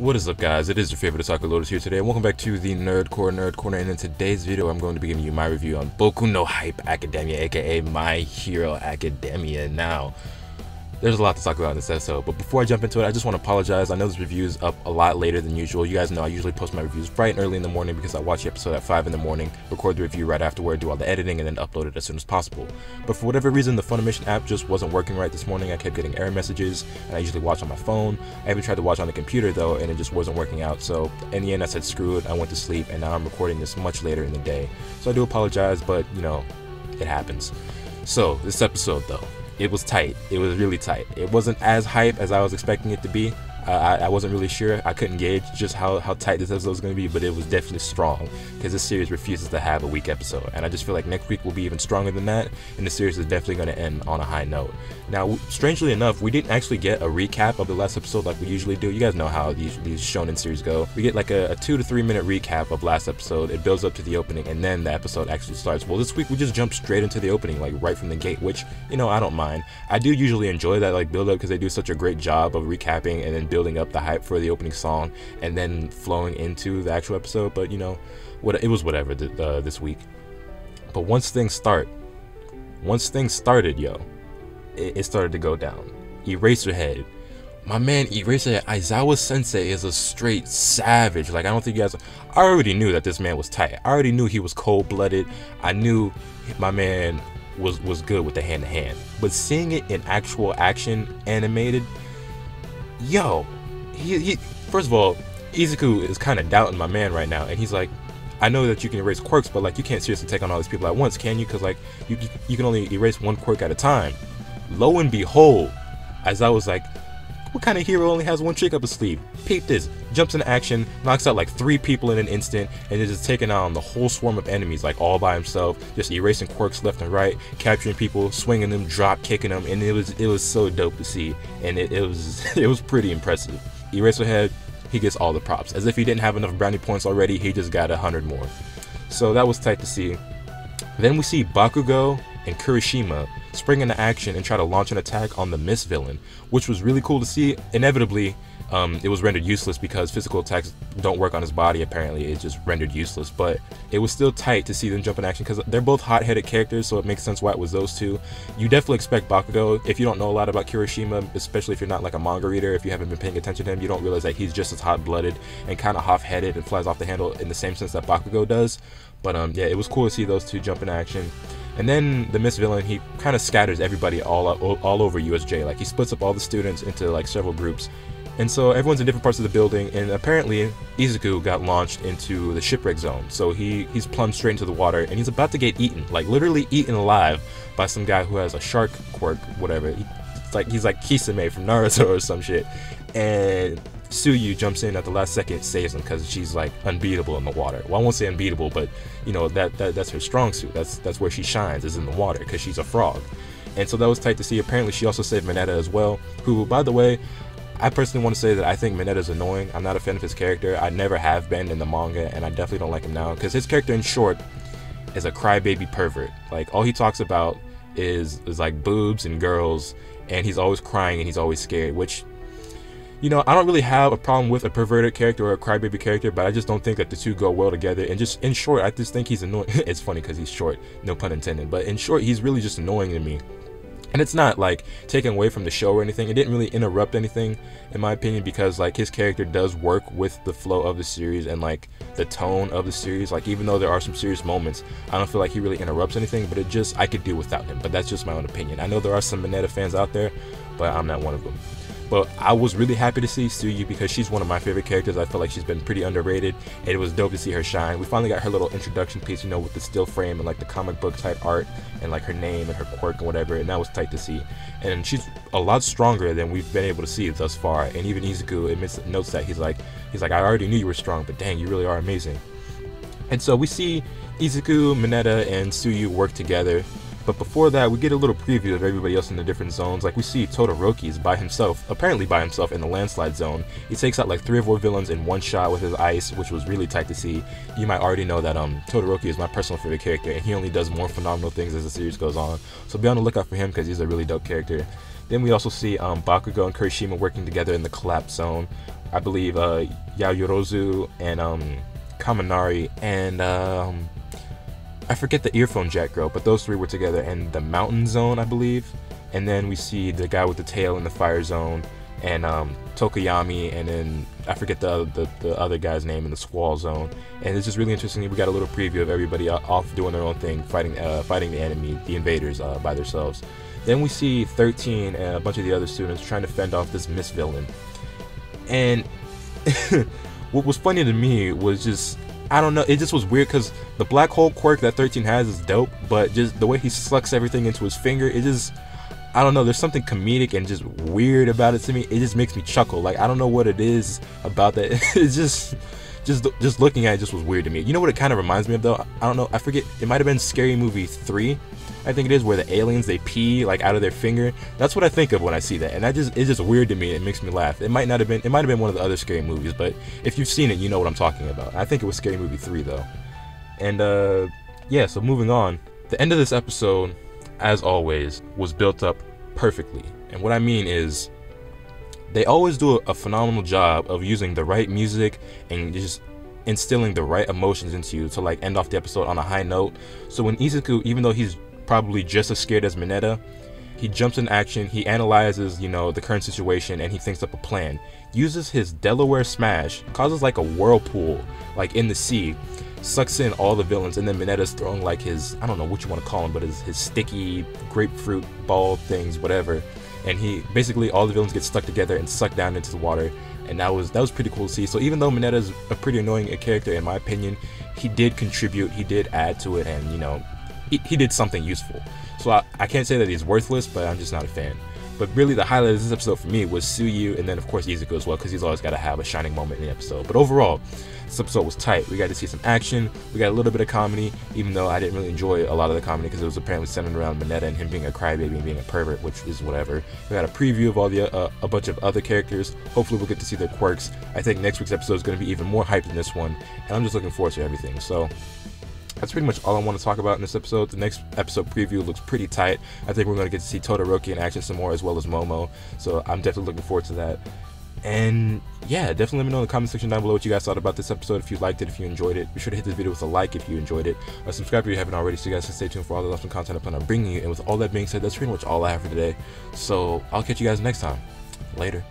What is up, guys? It is your favorite Soccer Lotus here today, and welcome back to the Nerd Corner. And in today's video, I'm going to be giving you my review on Boku no Hype Academia, aka My Hero Academia. Now, there's a lot to talk about in this episode, but before I jump into it, I just want to apologize. I know this review is up a lot later than usual. You guys know I usually post my reviews bright and early in the morning because I watch the episode at 5 in the morning, record the review right afterward, do all the editing, and then upload it as soon as possible. But for whatever reason, the Funimation app just wasn't working right this morning. I kept getting error messages, and I usually watch on my phone. I even tried to watch on the computer though, and it just wasn't working out. So in the end, I said screw it. I went to sleep, and now I'm recording this much later in the day. So I do apologize, but you know, it happens. So this episode though, it was tight. It was really tight. It wasn't as hype as I was expecting it to be. I wasn't really sure. I couldn't gauge just how tight this episode was going to be, but it was definitely strong because this series refuses to have a weak episode. And I just feel like next week will be even stronger than that, and the series is definitely going to end on a high note. Now, strangely enough, we didn't actually get a recap of the last episode like we usually do. You guys know how these shonen series go. We get like a 2 to 3 minute recap of last episode. It builds up to the opening, and then the episode actually starts. Well, this week we just jumped straight into the opening, like right from the gate, which, you know, I don't mind. I do usually enjoy that like build up because they do such a great job of recapping and then building up the hype for the opening song and then flowing into the actual episode. But you know, it was whatever this week. But once things started, yo, it started to go down. Eraserhead, my man Eraserhead, Aizawa Sensei is a straight savage. Like, I don't think you guys, I already knew that this man was tight. I already knew he was cold-blooded. I knew my man was good with the hand-to-hand. But seeing it in actual action, animated, yo, he first of all, Izuku is kind of doubting my man right now, and he's like, I know that you can erase quirks, but like you can't seriously take on all these people at once, can you? Because like you can only erase one quirk at a time. Lo and behold, Aizawa was like, what kind of hero only has one trick up his sleeve? Peep this, jumps into action, knocks out like 3 people in an instant, and is just taking on the whole swarm of enemies like all by himself, just erasing quirks left and right, capturing people, swinging them, drop kicking them, and it was so dope to see, and it was pretty impressive. Eraserhead, he gets all the props. As if he didn't have enough brownie points already, he just got 100 more. So that was tight to see. Then we see Bakugo and Kirishima spring into action and try to launch an attack on the Mist villain, which was really cool to see. Inevitably, it was rendered useless because physical attacks don't work on his body, apparently. It's just rendered useless, but it was still tight to see them jump in action because they're both hot-headed characters, so it makes sense why it was those two. You definitely expect Bakugo. If you don't know a lot about Kirishima, especially if you're not like a manga reader, if you haven't been paying attention to him, you don't realize that he's just as hot-blooded and kind of hot-headed and flies off the handle in the same sense that Bakugo does. But yeah, it was cool to see those two jump in action. And then the Mist villain, he kind of scatters everybody all over USJ. Like, he splits up all the students into like several groups. And so everyone's in different parts of the building, and apparently Izuku got launched into the shipwreck zone. So he's plunged straight into the water, and he's about to get eaten, like literally eaten alive by some guy who has a shark quirk, whatever. He's like Kisame from Naruto or some shit. And Tsuyu jumps in at the last second, saves him because she's like unbeatable in the water. Well, I won't say unbeatable, but you know, that's her strong suit. That's where she shines, is in the water, because she's a frog. And so that was tight to see. Apparently she also saved Mineta as well, who, by the way, I personally want to say that I think Mineta's annoying. I'm not a fan of his character. I never have been in the manga, and I definitely don't like him now, because his character, in short, is a crybaby pervert. Like, all he talks about is like boobs and girls, and he's always crying and he's always scared, which, you know, I don't really have a problem with a perverted character or a crybaby character, but I just don't think that the two go well together. And just, in short, I just think he's annoying. It's funny because he's short, no pun intended, but in short, he's really just annoying to me. And it's not like taken away from the show or anything. It didn't really interrupt anything, in my opinion, because like his character does work with the flow of the series and like the tone of the series. Like, even though there are some serious moments, I don't feel like he really interrupts anything, but I could do without him. But that's just my own opinion. I know there are some Mineta fans out there, but I'm not one of them. But I was really happy to see Tsuyu because she's one of my favorite characters. I feel like she's been pretty underrated, and it was dope to see her shine. We finally got her little introduction piece, you know, with the still frame and like the comic book type art and like her name and her quirk and whatever, and that was tight to see. And she's a lot stronger than we've been able to see thus far. And even Izuku notes that he's like, I already knew you were strong, but dang, you really are amazing. And so we see Izuku, Mineta, and Tsuyu work together. But before that, we get a little preview of everybody else in the different zones. Like, we see Todoroki is by himself, apparently by himself, in the landslide zone. He takes out like 3 or 4 villains in one shot with his ice, which was really tight to see. You might already know that Todoroki is my personal favorite character, and he only does more phenomenal things as the series goes on. So be on the lookout for him because he's a really dope character. Then we also see Bakugo and Kirishima working together in the collapse zone. I believe Yayorozu and Kaminari and I forget the earphone jack girl, but those three were together in the mountain zone, I believe. And then we see the guy with the tail in the fire zone, and Tokoyami, and then I forget the other guy's name in the Squall Zone. And it's just really interesting. We got a little preview of everybody off doing their own thing, fighting the enemy, the invaders, by themselves. Then we see 13 and a bunch of the other students trying to fend off this Miss Villain. And what was funny to me was just, I don't know, it just was weird because the black hole quirk that 13 has is dope, but just the way he sucks everything into his finger, it just, I don't know, there's something comedic and just weird about it to me. It just makes me chuckle. Like, I don't know what it is about that. It's just looking at it just was weird to me. You know what it kind of reminds me of though? I don't know, I forget, it might have been Scary Movie 3. I think it is, where the aliens, they pee like out of their finger. That's what I think of when I see that, and it's just weird to me. It makes me laugh. It might have been one of the other Scary Movies, but if you've seen it, you know what I'm talking about. I think it was Scary Movie 3 though. And yeah, so moving on, the end of this episode, as always, was built up perfectly. And what I mean is, they always do a phenomenal job of using the right music and just instilling the right emotions into you to like end off the episode on a high note. So when Izuku, even though he's probably just as scared as Mineta, he jumps in action, he analyzes, you know, the current situation, and he thinks up a plan. Uses his Delaware Smash, causes like a whirlpool, like in the sea, sucks in all the villains, and then Mineta's throwing like his, I don't know what you want to call him, but his sticky grapefruit ball things, whatever. And he basically, all the villains get stuck together and sucked down into the water, and that was pretty cool to see. So even though Mineta's a pretty annoying character in my opinion, he did contribute, he did add to it, and you know, he did something useful. So I can't say that he's worthless, but I'm just not a fan. But really the highlight of this episode for me was Tsuyu, and then of course Izuku as well, because he's always got to have a shining moment in the episode. But overall, this episode was tight. We got to see some action, we got a little bit of comedy, even though I didn't really enjoy a lot of the comedy because it was apparently centered around Mineta and him being a crybaby and being a pervert, which is whatever. We got a preview of all the a bunch of other characters. Hopefully we'll get to see their quirks. I think next week's episode is going to be even more hyped than this one, and I'm just looking forward to everything. So that's pretty much all I want to talk about in this episode. The next episode preview looks pretty tight. I think we're going to get to see Todoroki in action some more, as well as Momo. So I'm definitely looking forward to that. And yeah, definitely let me know in the comment section down below what you guys thought about this episode. If you liked it, if you enjoyed it, be sure to hit this video with a like if you enjoyed it. Subscribe if you haven't already, so you guys can stay tuned for all the awesome content I plan on bringing you. And with all that being said, that's pretty much all I have for today. So I'll catch you guys next time. Later.